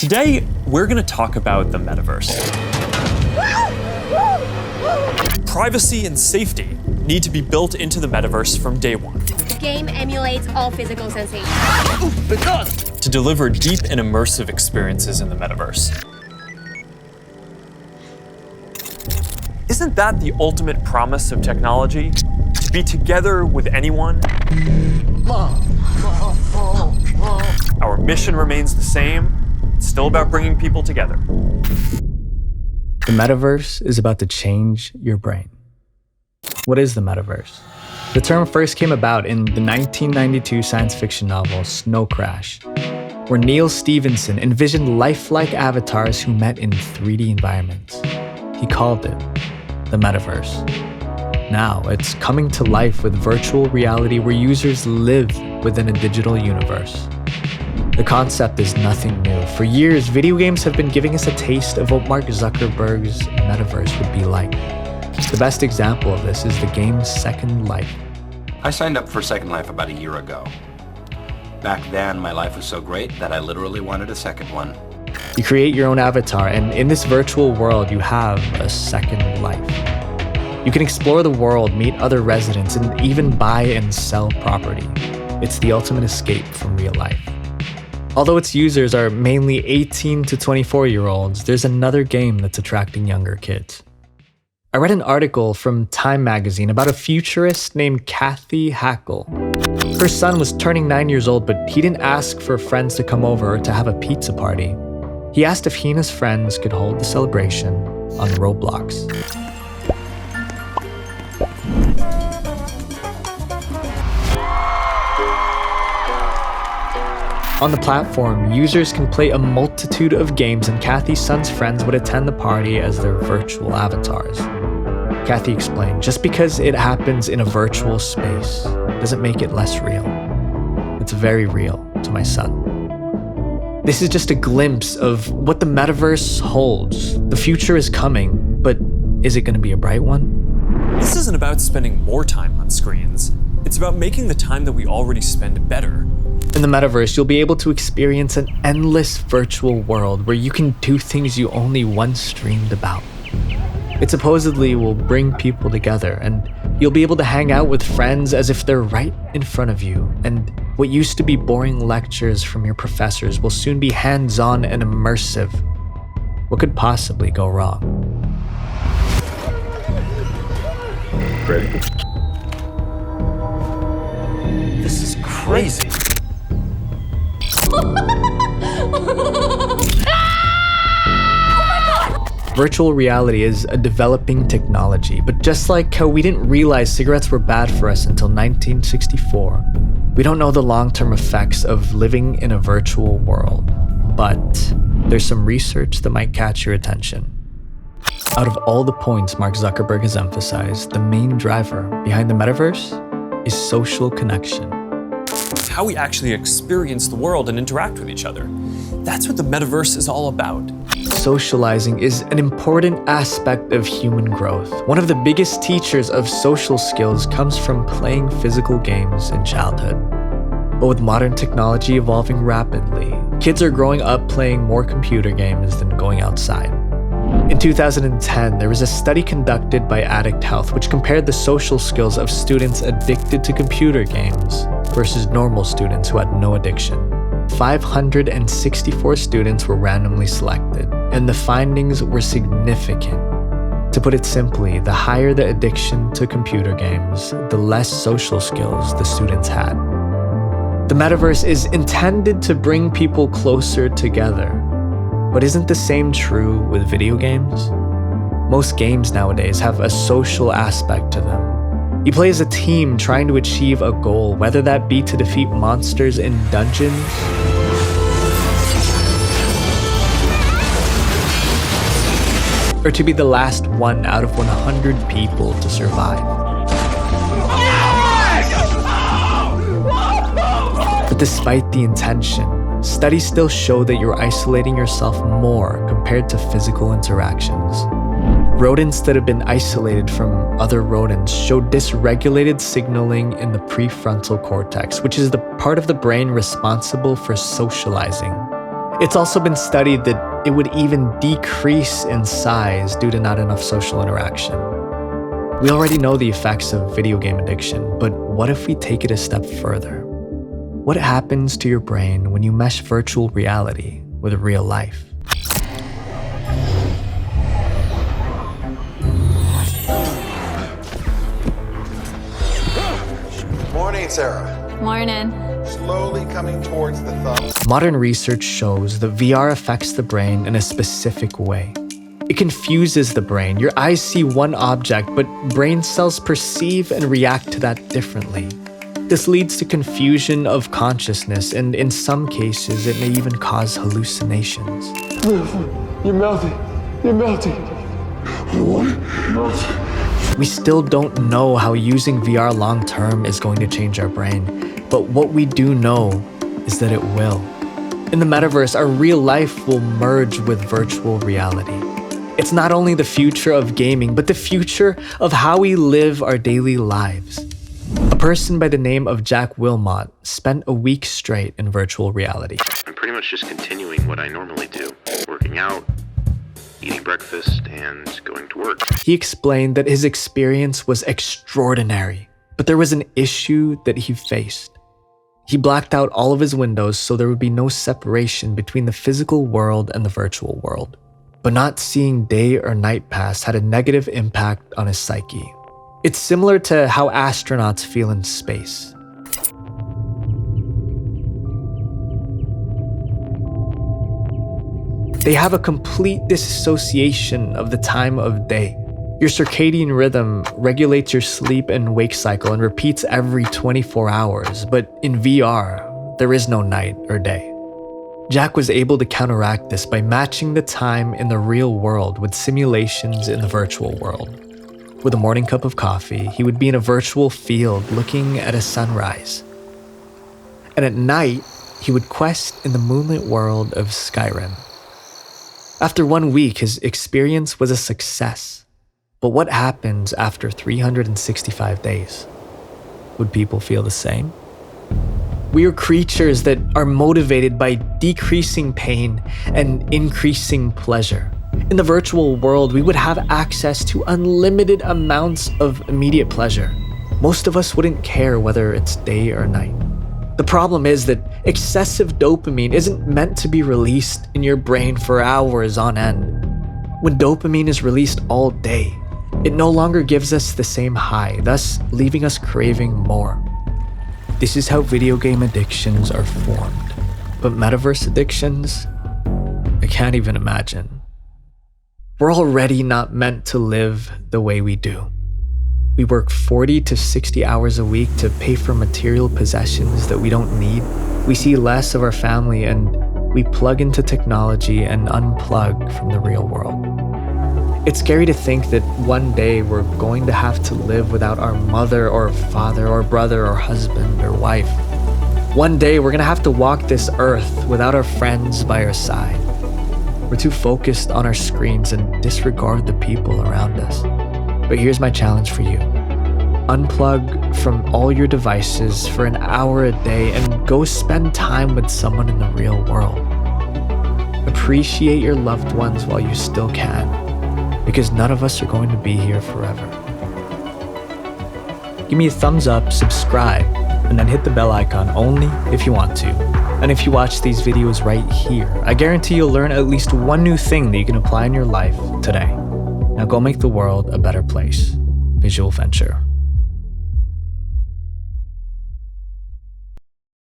Today, we're going to talk about the metaverse. Privacy and safety need to be built into the metaverse from day one. The game emulates all physical sensations. To deliver deep and immersive experiences in the metaverse. Isn't that the ultimate promise of technology? To be together with anyone? Our mission remains the same. It's still about bringing people together. The metaverse is about to change your brain. What is the metaverse? The term first came about in the 1992 science fiction novel Snow Crash, where Neil Stephenson envisioned lifelike avatars who met in 3D environments. He called it the metaverse. Now, it's coming to life with virtual reality where users live within a digital universe. The concept is nothing new. For years, video games have been giving us a taste of what Mark Zuckerberg's metaverse would be like. The best example of this is the game Second Life. I signed up for Second Life about a year ago. Back then, my life was so great that I literally wanted a second one. You create your own avatar, and in this virtual world, you have a second life. You can explore the world, meet other residents, and even buy and sell property. It's the ultimate escape from real life. Although its users are mainly 18 to 24-year-olds, there's another game that's attracting younger kids. I read an article from Time magazine about a futurist named Kathy Hackle. Her son was turning 9 years old, but he didn't ask for friends to come over to have a pizza party. He asked if he and his friends could hold the celebration on Roblox. On the platform, users can play a multitude of games, and Kathy's son's friends would attend the party as their virtual avatars. Kathy explained, just because it happens in a virtual space doesn't make it less real. It's very real to my son. This is just a glimpse of what the metaverse holds. The future is coming, but is it going to be a bright one? This isn't about spending more time on screens. It's about making the time that we already spend better. In the metaverse, you'll be able to experience an endless virtual world where you can do things you only once dreamed about. It supposedly will bring people together, and you'll be able to hang out with friends as if they're right in front of you, and what used to be boring lectures from your professors will soon be hands-on and immersive. What could possibly go wrong? Ready? This is crazy. Virtual reality is a developing technology, but just like how we didn't realize cigarettes were bad for us until 1964, we don't know the long-term effects of living in a virtual world. But there's some research that might catch your attention. Out of all the points Mark Zuckerberg has emphasized, the main driver behind the metaverse is social connection. How we actually experience the world and interact with each other. That's what the metaverse is all about. Socializing is an important aspect of human growth. One of the biggest teachers of social skills comes from playing physical games in childhood. But with modern technology evolving rapidly, kids are growing up playing more computer games than going outside. In 2010, there was a study conducted by Addict Health which compared the social skills of students addicted to computer games versus normal students who had no addiction. 564 students were randomly selected, and the findings were significant. To put it simply, the higher the addiction to computer games, the less social skills the students had. The metaverse is intended to bring people closer together. But isn't the same true with video games? Most games nowadays have a social aspect to them. You play as a team trying to achieve a goal, whether that be to defeat monsters in dungeons, or to be the last one out of 100 people to survive. But despite the intention, studies still show that you're isolating yourself more compared to physical interactions. Rodents that have been isolated from other rodents show dysregulated signaling in the prefrontal cortex, which is the part of the brain responsible for socializing. It's also been studied that it would even decrease in size due to not enough social interaction. We already know the effects of video game addiction, but what if we take it a step further? What happens to your brain when you mesh virtual reality with real life? Morning, Sarah. Morning. Slowly coming towards the thumb. Modern research shows that VR affects the brain in a specific way. It confuses the brain. Your eyes see one object, but brain cells perceive and react to that differently. This leads to confusion of consciousness, and in some cases, it may even cause hallucinations. You're melting. You're melting. What? Melting. We still don't know how using VR long-term is going to change our brain, but what we do know is that it will. In the metaverse, our real life will merge with virtual reality. It's not only the future of gaming, but the future of how we live our daily lives. A person by the name of Jack Wilmot spent a week straight in virtual reality. I'm pretty much just continuing what I normally do, working out, eating breakfast, and going to work. He explained that his experience was extraordinary, but there was an issue that he faced. He blacked out all of his windows so there would be no separation between the physical world and the virtual world. But not seeing day or night pass had a negative impact on his psyche. It's similar to how astronauts feel in space. They have a complete disassociation of the time of day. Your circadian rhythm regulates your sleep and wake cycle and repeats every 24 hours, but in VR, there is no night or day. Jack was able to counteract this by matching the time in the real world with simulations in the virtual world. With a morning cup of coffee, he would be in a virtual field looking at a sunrise. And at night, he would quest in the moonlit world of Skyrim. After 1 week, his experience was a success. But what happens after 365 days? Would people feel the same? We are creatures that are motivated by decreasing pain and increasing pleasure. In the virtual world, we would have access to unlimited amounts of immediate pleasure. Most of us wouldn't care whether it's day or night. The problem is that excessive dopamine isn't meant to be released in your brain for hours on end. When dopamine is released all day, it no longer gives us the same high, thus leaving us craving more. This is how video game addictions are formed. But metaverse addictions? I can't even imagine. We're already not meant to live the way we do. We work 40 to 60 hours a week to pay for material possessions that we don't need. We see less of our family, and we plug into technology and unplug from the real world. It's scary to think that one day we're going to have to live without our mother or father or brother or husband or wife. One day we're gonna have to walk this earth without our friends by our side. We're too focused on our screens and disregard the people around us. But here's my challenge for you. Unplug from all your devices for an hour a day and go spend time with someone in the real world. Appreciate your loved ones while you still can, because none of us are going to be here forever. Give me a thumbs up, subscribe, and then hit the bell icon only if you want to. And if you watch these videos right here, I guarantee you'll learn at least one new thing that you can apply in your life today. Now go make the world a better place. Visual Venture.